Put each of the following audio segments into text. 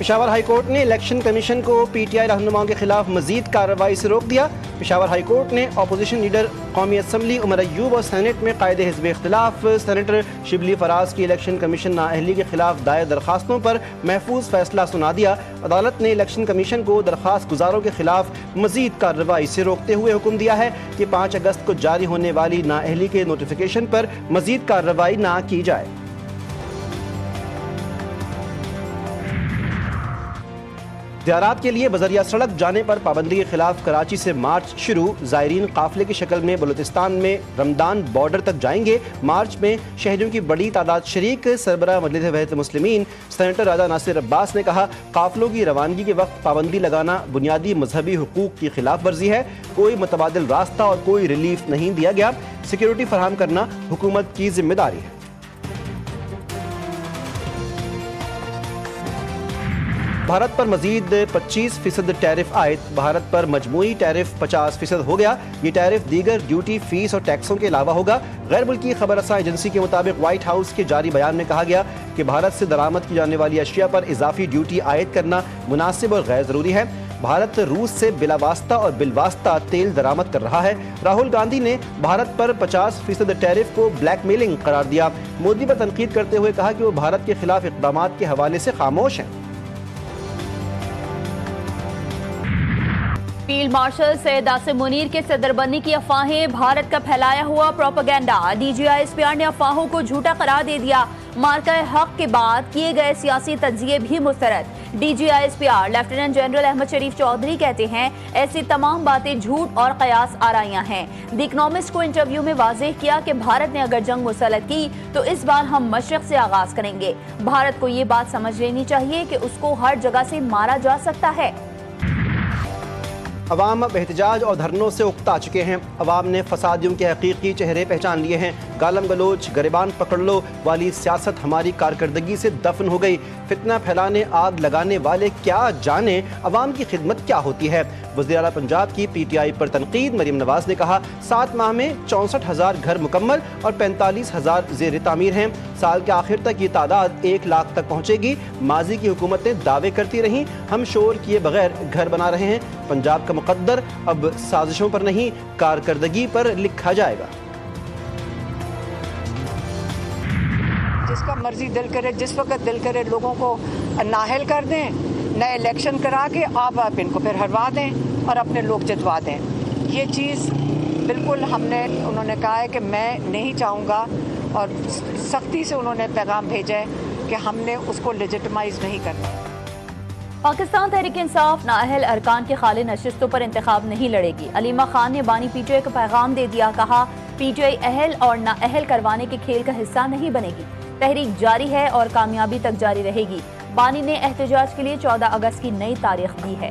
Peshawar high court نے election commission کو P T I رہنماؤں کے خلاف مزید کارروائی سے روک دیا۔ پشاور ہائی کورٹ نے اپوزیشن لیڈر قومی اسمبلی عمر ایوب اور سینٹ میں قائد حزب اختلاف سینیٹر شبلی فراز کی الیکشن کمیشن نااہلی کے خلاف دائر درخواستوں پر محفوظ فیصلہ سنا دیا۔ عدالت نے الیکشن کمیشن کو درخواست گزاروں کے خلاف مزید کارروائی سے روکتے ہوئے حکم دیا ہے کہ 5 اگست کو جاری ہونے والی نااہلی کے نوٹیفیکیشن پر مزید کارروائی نہ کی جائے۔ زیارات کے لیے بذریعہ سڑک جانے پر پابندی کے خلاف کراچی سے مارچ شروع۔ زائرین قافلے کی شکل میں بلوچستان میں رمضان بارڈر تک جائیں گے۔ مارچ میں شہریوں کی بڑی تعداد شریک۔ سربراہ مجلس وحدت المسلمین سینیٹر راجہ ناصر عباس نے کہا، قافلوں کی روانگی کے وقت پابندی لگانا بنیادی مذہبی حقوق کی خلاف ورزی ہے۔ کوئی متبادل راستہ اور کوئی ریلیف نہیں دیا گیا۔ سیکیورٹی فراہم کرنا حکومت کی ذمہ داری ہے۔ بھارت پر مزید 25% ٹیرف عائد۔ بھارت پر مجموعی ٹیرف 50% ہو گیا۔ یہ ٹیرف دیگر ڈیوٹی، فیس اور ٹیکسوں کے علاوہ ہوگا۔ غیر ملکی خبر رساں ایجنسی کے مطابق وائٹ ہاؤس کے جاری بیان میں کہا گیا کہ بھارت سے درآمد کی جانے والی اشیاء پر اضافی ڈیوٹی عائد کرنا مناسب اور غیر ضروری ہے۔ بھارت روس سے بلا واسطہ اور بالواسطہ تیل درآمد کر رہا ہے۔ راہل گاندھی نے بھارت پر 50% ٹیرف کو بلیک میلنگ قرار دیا۔ مودی پر تنقید کرتے ہوئے کہا کہ وہ بھارت کے خلاف اقدامات کے حوالے سے خاموش ہیں۔ فیلڈ مارشل سید عاصم منیر کے صدر بننے کی افواہیں، بھارت کا پھیلایا ہوا propaganda. D G I S P R نے افواہوں کو جھوٹا قرار دے دیا۔ مارکہ حق کے بعد کیے گئے سیاسی تجزیے بھی مسترد۔ D G I S P R lieutenant general Ahmed Sharif Chaudhry کہتے ہیں، ایسی تمام باتیں جھوٹ اور قیاس آرائیاں ہیں۔ دی اکنامسٹ کو انٹرویو میں واضح کیا کہ بھارت نے اگر جنگ مسلط کی تو اس بار ہم مشرق سے آغاز کریں گے۔ بھارت کو یہ بات سمجھ لینی چاہیے کہ اس کو ہر جگہ سے مارا جا سکتا ہے۔ عوام اب احتجاج اور دھرنوں سے اکتا چکے ہیں۔ عوام نے فسادیوں کے حقیقی چہرے پہچان لیے ہیں۔ گالم گلوچ، گریبان پکڑ لو والی سیاست ہماری کارکردگی سے دفن ہو گئی۔ فتنہ پھیلانے، آگ لگانے والے کیا جانیں عوام کی خدمت کیا ہوتی ہے۔ وزیر اعلیٰ پنجاب کی پی ٹی آئی پر تنقید۔ مریم نواز نے کہا، 7 ماہ میں 64,000 گھر مکمل اور 45,000 زیر تعمیر ہیں۔ سال کے آخر تک یہ تعداد 1 لاکھ تک پہنچے گی۔ ماضی کی حکومتیں دعوے کرتی رہیں، ہم شور کیے بغیر گھر بنا رہے ہیں۔ پنجاب کا مقدر اب سازشوں پر نہیں، کارکردگی پر لکھا جائے گا۔ جس کا مرضی دل کرے، جس وقت دل کرے لوگوں کو نااہل کر دیں، نئے الیکشن کرا کے آپ ان کو پھر ہروا دیں اور اپنے لوگ جتوا دیں۔ یہ چیز بالکل انہوں نے کہا ہے کہ میں نہیں چاہوں گا، اور سختی سے انہوں نے پیغام بھیجا ہے کہ ہم نے اس کو لیجٹمائز نہیں کرنا۔ پاکستان تحریک انصاف نااہل ارکان کے خالی نشستوں پر انتخاب نہیں لڑے گی۔ علیمہ خان نے بانی پی ٹی آئی کو پیغام دے دیا، کہا پی ٹی آئی اہل اور نااہل کروانے کے کھیل کا حصہ نہیں بنے گی۔ تحریک جاری ہے اور کامیابی تک جاری رہے گی۔ بانی نے احتجاج کے لیے 14 اگست کی نئی تاریخ دی ہے۔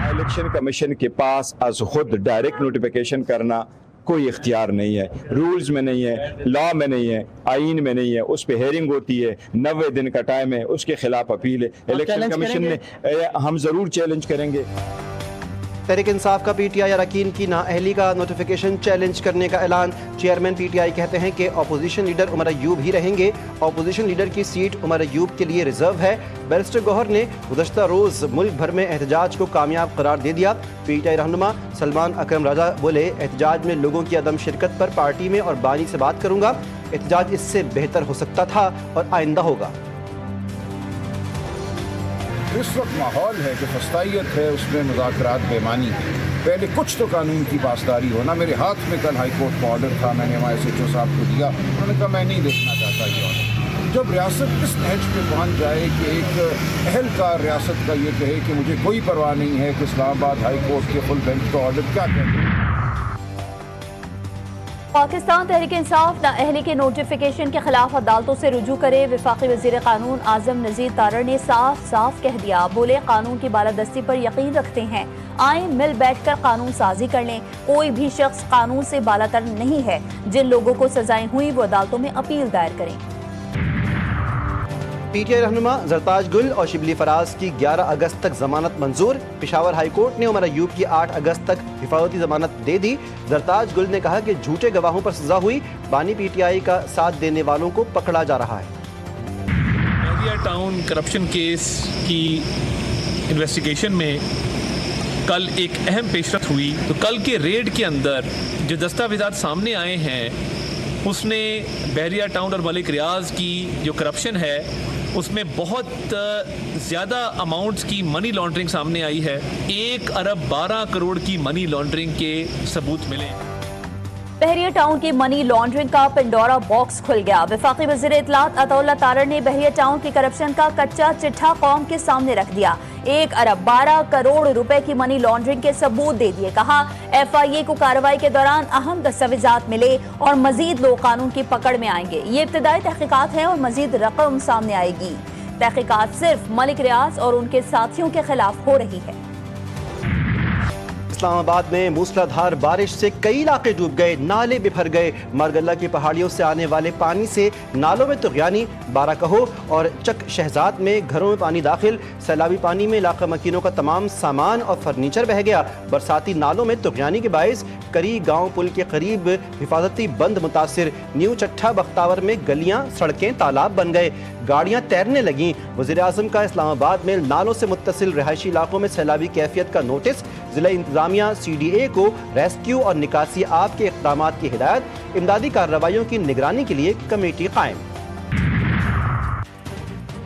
الیکشن کمیشن کے پاس از خود ڈائریکٹ نوٹیفیکیشن کرنا کوئی اختیار نہیں ہے، رولز میں نہیں ہے، لا میں نہیں ہے، آئین میں نہیں ہے۔ اس پہ ہیرنگ ہوتی ہے، 90 دن کا ٹائم ہے، اس کے خلاف اپیل ہے۔ الیکشن کمیشن نے ہم ضرور چیلنج کریں گے۔ تحریک انصاف کا پی ٹی آئی اراکین کی نااہلی کا نوٹیفیکیشن چیلنج کرنے کا اعلان۔ چیئرمین پی ٹی آئی کہتے ہیں کہ اپوزیشن لیڈر عمر ایوب ہی رہیں گے۔ اپوزیشن لیڈر کی سیٹ عمر ایوب کے لیے ریزرو ہے۔ بیرسٹر گوہر نے گزشتہ روز ملک بھر میں احتجاج کو کامیاب قرار دے دیا۔ پی ٹی آئی رہنما سلمان اکرم راجہ بولے، احتجاج میں لوگوں کی عدم شرکت پر پارٹی میں اور بانی سے بات کروں گا۔ احتجاج اس سے بہتر ہو سکتا تھا اور آئندہ ہوگا۔ اس وقت ماحول ہے کہ فسطائیت ہے، اس میں مذاکرات بے معنی ہے۔ پہلے کچھ تو قانون کی پاسداری ہونا۔ میرے ہاتھ میں کل ہائی کورٹ کا آرڈر تھا، میں نے ہمارے ایس ایچ او صاحب کو دیا، انہوں نے کہا میں نہیں دیکھنا چاہتا یہ آرڈر۔ جب ریاست اس نہج پہ پہنچ جائے کہ ایک اہلکار ریاست کا یہ کہے کہ مجھے کوئی پرواہ نہیں ہے کہ اسلام آباد ہائی کورٹ کے فل بینچ کا آرڈر کیا کہتے ہیں۔ پاکستان تحریک انصاف نااہلی کے نوٹیفیکیشن کے خلاف عدالتوں سے رجوع کرے۔ وفاقی وزیر قانون اعظم نذیر تارڑ نے صاف صاف کہہ دیا، بولے قانون کی بالادستی پر یقین رکھتے ہیں، آئیں مل بیٹھ کر قانون سازی کر لیں۔ کوئی بھی شخص قانون سے بالاتر نہیں ہے۔ جن لوگوں کو سزائیں ہوئی وہ عدالتوں میں اپیل دائر کریں۔ پی ٹی آئی رہنما زرتاج گل اور شبلی فراز کی 11 اگست تک ضمانت منظور. پشاور ہائی کورٹ نے عمر ایوب کی 8 اگست تک حفاظتی ضمانت دے دی. زرتاج گل نے کہا کہ جھوٹے گواہوں پر سزا ہوئی, بانی پی ٹی آئی کا ساتھ دینے والوں کو پکڑا جا رہا ہے. بحریہ ٹاؤن کرپشن کیس کی انویسٹیگیشن میں کل ایک اہم پیش رفت ہوئی. تو کل کے ریڈ کے اندر جو دستاویزات سامنے آئے ہیں اس نے بحریہ ٹاؤن اور ملک ریاض کی جو کرپشن ہے اس میں بہت زیادہ اماؤنٹس کی منی لانڈرنگ سامنے آئی ہے. 1 ارب 12 کروڑ کی منی لانڈرنگ کے ثبوت ملے. بحریہ ٹاؤن کی منی لانڈرنگ کا پنڈورا باکس کھل گیا. وفاقی وزیر اطلاعات عطا اللہ تارڑ نے بحریہ ٹاؤن کی کرپشن کا کچا چٹھا قوم کے سامنے رکھ دیا. 1 ارب 12 کروڑ روپے کی منی لانڈرنگ کے ثبوت دے دیے. کہا ایف آئی اے کو کارروائی کے دوران اہم دستاویزات ملے اور مزید لوگ قانون کی پکڑ میں آئیں گے. یہ ابتدائی تحقیقات ہیں اور مزید رقم سامنے آئے گی. تحقیقات صرف ملک ریاض اور ان کے ساتھیوں کے خلاف ہو رہی ہے. اسلام آباد میں موسلا دھار بارش سے کئی علاقے ڈوب گئے, نالے بفر گئے. مارگلہ کی پہاڑیوں سے آنے والے پانی سے نالوں میں طغیانی, بارہ کہو اور چک شہزاد میں گھروں میں پانی داخل. سیلابی پانی میں علاقہ مکینوں کا تمام سامان اور فرنیچر بہہ گیا. برساتی نالوں میں طغیانی کے باعث کری گاؤں پل کے قریب حفاظتی بند متاثر. نیو چٹھا بختاور میں گلیاں سڑکیں تالاب بن گئے, گاڑیاں تیرنے لگیں. وزیر اعظم کا اسلام آباد میں نالوں سے متصل رہائشی علاقوں میں سیلابی کیفیت کا نوٹس. ضلع انتظامیہ سی ڈی اے کو ریسکیو اور نکاسی آب کے اقدامات کی ہدایت. امدادی کارروائیوں کی نگرانی کے لیے کمیٹی قائم.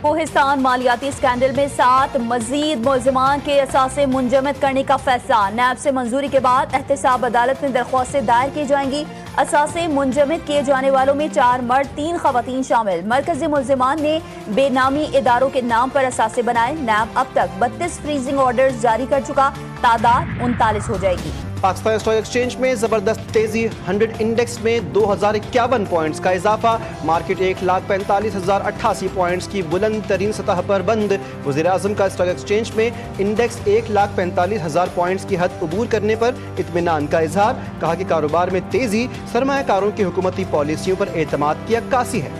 کوہستان مالیاتی اسکینڈل میں 7 مزید ملزمان کے اثاثے منجمد کرنے کا فیصلہ. نیب سے منظوری کے بعد احتساب عدالت میں درخواستیں دائر کی جائیں گی. اثاثے منجمد کیے جانے والوں میں 4 مرد 3 خواتین شامل. مرکزی ملزمان نے بے نامی اداروں کے نام پر اثاثے بنائے. نیب اب تک 32 فریزنگ آرڈرز جاری کر چکا, تعداد 39 ہو جائے گی. پاکستان اسٹاک ایکسچینج میں زبردست تیزی, 100 انڈیکس میں 2051 پوائنٹس کا اضافہ. مارکیٹ 1,45,088 پوائنٹس کی بلند ترین سطح پر بند. وزیر اعظم کا اسٹاک ایکسچینج میں انڈیکس 1,45,000 پوائنٹس کی حد عبور کرنے پر اطمینان کا اظہار. کہا کہ کاروبار میں تیزی سرمایہ کاروں کی حکومتی پالیسیوں پر اعتماد کی عکاسی ہے.